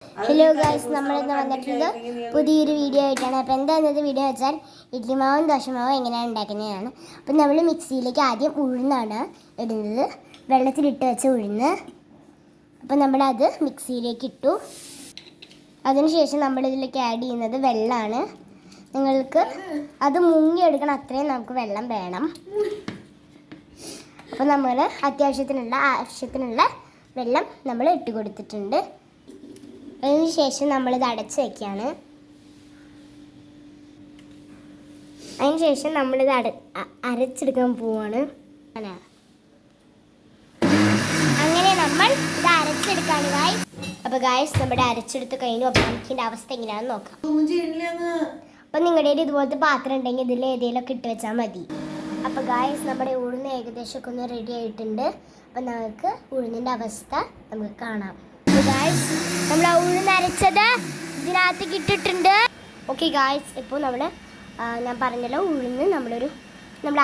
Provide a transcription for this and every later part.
Hello guys, നമ്മളിന്ന് വന്നിട്ടുള്ളത് പുതിയൊരു വീഡിയോ ആയിട്ടാണ്. അപ്പോൾ എന്താ ഇന്നത്തെ വീഡിയോ വെച്ചാൽ ഇഡ്ലിമാവും ദോശമാവും എങ്ങനെയാണ് ഉണ്ടാക്കുന്നതാണ്. അപ്പം നമ്മൾ മിക്സിയിലേക്ക് ആദ്യം ഉഴുന്നാണ് ഇടുന്നത്, വെള്ളത്തിലിട്ട് വെച്ച ഉഴുന്ന്. അപ്പം നമ്മളത് മിക്സിയിലേക്ക് ഇട്ടു. അതിനുശേഷം നമ്മളിതിലേക്ക് ആഡ് ചെയ്യുന്നത് വെള്ളമാണ്. നിങ്ങൾക്ക് അത് മുങ്ങിയെടുക്കണം, അത്രയും നമുക്ക് വെള്ളം വേണം. അപ്പം നമ്മൾ ആവശ്യത്തിനുള്ള വെള്ളം നമ്മൾ ഇട്ട് കൊടുത്തിട്ടുണ്ട്. അതിനുശേഷം നമ്മളിത് അടച്ച് വയ്ക്കുകയാണ്. അതിനുശേഷം നമ്മളിത് അരച്ചെടുക്കാൻ പോവാണ്. അങ്ങനെ നമ്മൾ ഇത് അരച്ചെടുക്കാണ് ഗായ്സ്. അപ്പോൾ ഗായ്സ് നമ്മുടെ അരച്ചെടുത്ത് കഴിഞ്ഞു. അപ്പോൾ നമുക്ക് ഇതിൻ്റെ അവസ്ഥ എങ്ങനെയാണെന്ന് നോക്കാം. അപ്പം നിങ്ങളുടെ ഇതുപോലത്തെ പാത്രം ഉണ്ടെങ്കിൽ ഇതിൽ ഏതെങ്കിലുമൊക്കെ ഇട്ട് വെച്ചാൽ മതി. അപ്പോൾ ഗായ്സ് നമ്മുടെ ഉഴുന്ന് ഏകദേശമൊക്കെ ഒന്ന് റെഡി ആയിട്ടുണ്ട്. അപ്പം നമുക്ക് ഉഴുന്നിൻ്റെ അവസ്ഥ നമുക്ക് കാണാം. ഗായ്സ് നമ്മൾ ഉഴുന്ന് അരച്ചത് ഇതിനകത്തേക്ക് ഇട്ടിട്ടുണ്ട്. ഓക്കെ ഗായ്സ്, ഇപ്പോൾ ഞാൻ പറഞ്ഞല്ലോ ഉഴുന്ന് നമ്മൾ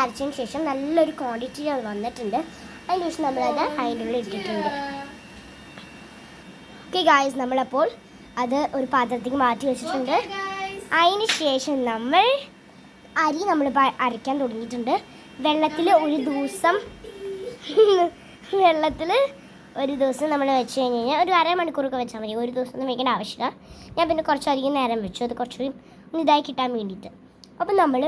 അരച്ചതിന് ശേഷം നല്ലൊരു ക്വാണ്ടിറ്റി അത് വന്നിട്ടുണ്ട്. അതിന് ശേഷം നമ്മളത് അതിൻ്റെ ഉള്ളിൽ ഇട്ടിട്ടുണ്ട്. ഓക്കെ ഗായ്സ്, നമ്മളപ്പോൾ അത് ഒരു പാത്രത്തേക്ക് മാറ്റി വെച്ചിട്ടുണ്ട്. അതിന് ശേഷം നമ്മൾ അരയ്ക്കാൻ തുടങ്ങിയിട്ടുണ്ട്. വെള്ളത്തിൽ ഒരു ദിവസം നമ്മൾ വെച്ച് കഴിഞ്ഞ് കഴിഞ്ഞാൽ ഒരു അരമണിക്കൂറൊക്കെ വെച്ചാൽ മതി. ഒരു ദിവസം ഒന്നും വെക്കേണ്ട ആവശ്യമില്ല. ഞാൻ പിന്നെ കുറച്ചധികം നേരം വെച്ചു, അത് കുറച്ചുകൂടി ഒന്ന് ഇതായി കിട്ടാൻ വേണ്ടിയിട്ട്. അപ്പം നമ്മൾ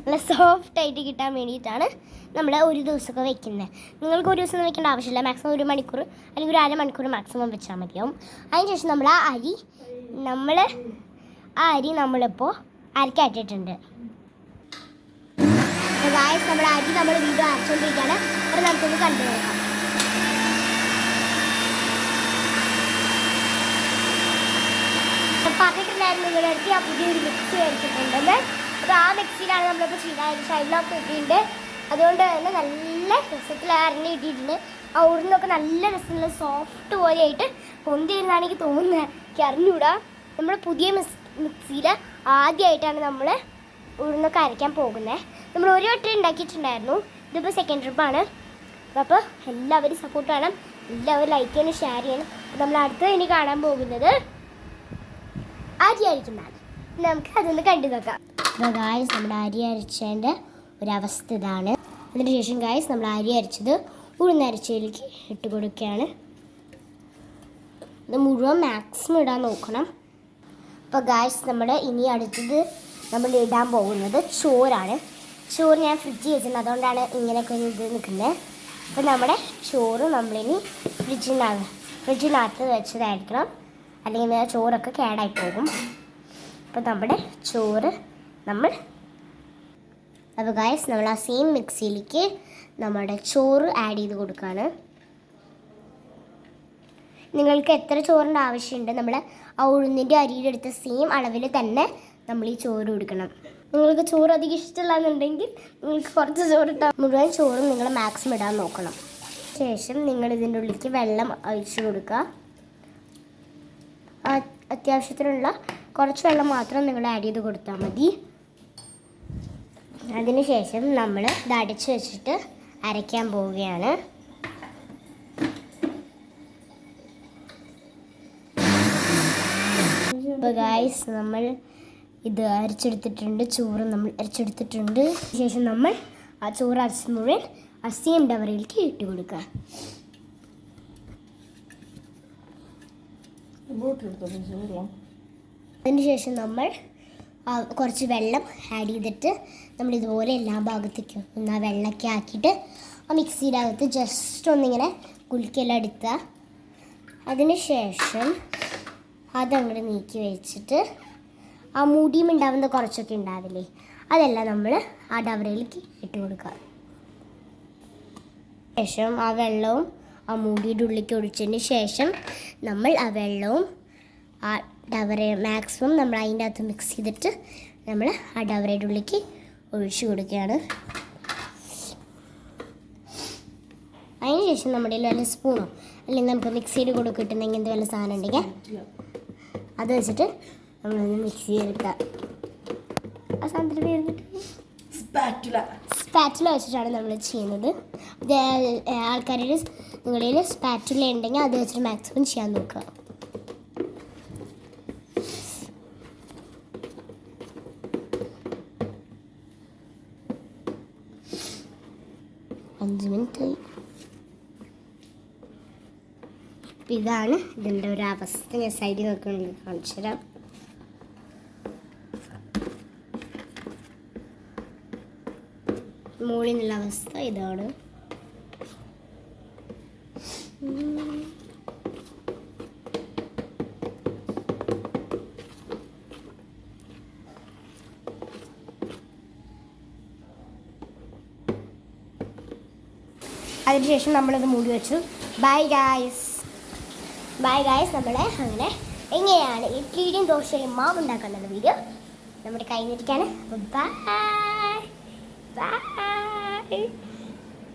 നല്ല സോഫ്റ്റായിട്ട് കിട്ടാൻ വേണ്ടിയിട്ടാണ് നമ്മൾ ഒരു ദിവസമൊക്കെ വെക്കുന്നത്. നിങ്ങൾക്ക് ഒരു ദിവസം വെക്കേണ്ട ആവശ്യമില്ല. മാക്സിമം ഒരു മണിക്കൂർ അല്ലെങ്കിൽ ഒരു അരമണിക്കൂർ മാക്സിമം വെച്ചാൽ മതിയാവും. അതിനുശേഷം നമ്മൾ ആ അരി നമ്മളിപ്പോൾ അരക്കായിട്ടിട്ടുണ്ട്. നമ്മുടെ അരി നമ്മൾ വീണ്ടും അരച്ചുകൊണ്ടിരിക്കുകയാണ്. അത് നമുക്കൊന്ന് കണ്ടു നോക്കാം. പറഞ്ഞിട്ടുണ്ടായിരുന്നു നിങ്ങളുടെ അടുത്ത് ഞാൻ പുതിയൊരു മിക്സി മേടിച്ചിട്ടുണ്ടെന്ന്. അപ്പോൾ ആ മിക്സിയിലാണ് നമ്മളിപ്പോൾ ചെയ്താൽ സൈഡിലൊക്കെ ഇട്ടിട്ടുണ്ട്. അതുകൊണ്ട് തന്നെ നല്ല രസത്തിൽ അരഞ്ഞ് ഇട്ടിട്ടുണ്ട്. ആ ഉഴുന്നൊക്കെ നല്ല രസമുള്ള സോഫ്റ്റ് പോലെയായിട്ട് പൊന്തിയിരുന്നാണ് എനിക്ക് തോന്നുന്നത്. എനിക്ക് അറിഞ്ഞൂടാ. നമ്മൾ പുതിയ മിക്സിയിൽ ആദ്യമായിട്ടാണ് നമ്മൾ ഉഴുന്നൊക്കെ അരയ്ക്കാൻ പോകുന്നത്. നമ്മൾ ഒരു വട്ടം ഉണ്ടാക്കിയിട്ടുണ്ടായിരുന്നു. ഇതിപ്പോൾ സെക്കൻഡ് ട്രിപ്പാണ്. അപ്പോൾ എല്ലാവരും സപ്പോർട്ട് വേണം, എല്ലാവരും ലൈക്ക് ചെയ്യണം, ഷെയർ ചെയ്യണം. അപ്പോൾ നമ്മൾ അടുത്ത് ഇനി കാണാൻ പോകുന്നത് അരി അരിക്കുന്നതാണ്. നമുക്ക് അതൊന്ന് കണ്ടു നോക്കാം. അപ്പോൾ ഗായ്സ് നമ്മുടെ അരി അരച്ചതിൻ്റെ ഒരവസ്ഥ ഇതാണ്. അതിന് ശേഷം ഗായ്സ് നമ്മൾ അരി അരച്ചത് ഉഴുന്നരച്ചതിലേക്ക് ഇട്ട് കൊടുക്കുകയാണ്. ഇത് മുഴുവൻ മാക്സിമം ഇടാൻ നോക്കണം. അപ്പോൾ ഗായ്സ് ഇനി അടുത്തത് നമ്മൾ ഇടാൻ പോകുന്നത് ചോറാണ്. ചോറ് ഞാൻ ഫ്രിഡ്ജിൽ വെച്ചിട്ടുണ്ട്, അതുകൊണ്ടാണ് ഇങ്ങനെയൊക്കെ ഇത് നിൽക്കുന്നത്. അപ്പോൾ നമ്മുടെ ചോറ് നമ്മളിനി ഫ്രിഡ്ജിനകത്ത് വെച്ചതായിരിക്കണം, അല്ലെങ്കിൽ ചോറൊക്കെ കേടായി പോകും. അപ്പോൾ നമ്മുടെ ചോറ് അപ്പോൾ ഗായ്സ് നമ്മൾ ആ സെയിം മിക്സിയിലേക്ക് നമ്മുടെ ചോറ് ആഡ് ചെയ്ത് കൊടുക്കുകയാണ്. നിങ്ങൾക്ക് എത്ര ചോറിൻ്റെ ആവശ്യമുണ്ട് നമ്മൾ ആ ഉഴുന്നിൻ്റെ അരിയുടെ അടുത്ത സെയിം അളവിൽ തന്നെ നമ്മൾ ഈ ചോറ് കൊടുക്കണം. നിങ്ങൾക്ക് ചോറ് അധികം ഇഷ്ടമില്ലാന്നുണ്ടെങ്കിൽ നിങ്ങൾക്ക് കുറച്ച് ചോറ് ഇട്ടാൽ മുഴുവൻ ചോറും നിങ്ങൾ മാക്സിമം ഇടാൻ നോക്കണം. ശേഷം നിങ്ങൾ ഇതിൻ്റെ ഉള്ളിലേക്ക് വെള്ളം ഒഴിച്ച് കൊടുക്കുക. അത്യാവശ്യത്തിനുള്ള കുറച്ച് വെള്ളം മാത്രം നിങ്ങൾ ആഡ് ചെയ്ത് കൊടുത്താൽ മതി. അതിനുശേഷം നമ്മൾ ഇത് അടച്ച് വെച്ചിട്ട് അരയ്ക്കാൻ പോവുകയാണ്. അപ്പോൾ ഗായ്സ് നമ്മൾ ഇത് അരച്ചെടുത്തിട്ടുണ്ട്, ചോറ് നമ്മൾ അരച്ചെടുത്തിട്ടുണ്ട്. ശേഷം നമ്മൾ ആ ചോറ് അരച്ച് മുഴുവൻ ആ സെയിം ഡവറിലേക്ക് ഇട്ട് കൊടുക്കുക. അതിനുശേഷം നമ്മൾ കുറച്ച് വെള്ളം ആഡ് ചെയ്തിട്ട് നമ്മളിതുപോലെ എല്ലാ ഭാഗത്തേക്കും ഒന്ന് ആ വെള്ളമൊക്കെ ആക്കിയിട്ട് ആ മിക്സിയുടെ അകത്ത് ജസ്റ്റ് ഒന്നിങ്ങനെ കുലുക്കിയെല്ലാം എടുക്കുക. അതിനുശേഷം അതങ്ങോട്ട് നീക്കി വെച്ചിട്ട് ആ മുടിയും ഉണ്ടാവുന്ന കുറച്ചൊക്കെ ഉണ്ടാവില്ലേ, അതെല്ലാം നമ്മൾ ആ ഡവറയിലേക്ക് ഇട്ട് കൊടുക്കുക. ശേഷം ആ വെള്ളവും ആ മൂടിയുടെ ഉള്ളിലേക്ക് ഒഴിച്ചതിന് ശേഷം നമ്മൾ ആ വെള്ളവും ആ ഡവറ മാക്സിമം നമ്മൾ അതിൻ്റെ അകത്ത് മിക്സ് ചെയ്തിട്ട് നമ്മൾ ആ ഡവറയുടെ ഉള്ളിലേക്ക് ഒഴിച്ചു കൊടുക്കുകയാണ്. അതിന് ശേഷം നമ്മുടെ വല്ല സ്പൂണോ അല്ലെങ്കിൽ നമുക്ക് മിക്സിയിൽ കൂടെ കിട്ടുന്നെങ്കിൽ എന്ത് വല്ല സാധനം ഉണ്ടെങ്കിൽ അത് വെച്ചിട്ട് നമ്മളൊന്ന് മിക്സ് ചെയ്തെടുക്കുക. ആ സാധനത്തിൻ്റെ പേര് സ്പാറ്റുല വെച്ചിട്ടാണ് നമ്മൾ ചെയ്യുന്നത്. ആൾക്കാരുടെ നിങ്ങളുടെ സ്പാറ്റുല ഉണ്ടെങ്കിൽ അത് വെച്ചിട്ട് മാക്സിമം ചെയ്യാൻ നോക്കുക. 5 മിനിറ്റായി. ഇതാണ് ഇതിൻ്റെ ഒരു അവസ്ഥ. ഞാൻ സൈഡിൽ നോക്കുകയാണെങ്കിൽ കാണിച്ചു തരാം. മുകളിൽ നിന്നുള്ള അവസ്ഥ ഇതാണ്. അതിനുശേഷം നമ്മളിത് മൂടി വെച്ചു. Bye guys. നമ്മളെ അങ്ങനെ എങ്ങനെയാണ് ഇഡ്ലിയും ദോശയും മാവ് ഉണ്ടാക്കേണ്ടത് വീഡിയോ നമ്മുടെ കഴിഞ്ഞിരിക്കുകയാണ്. ബൈ.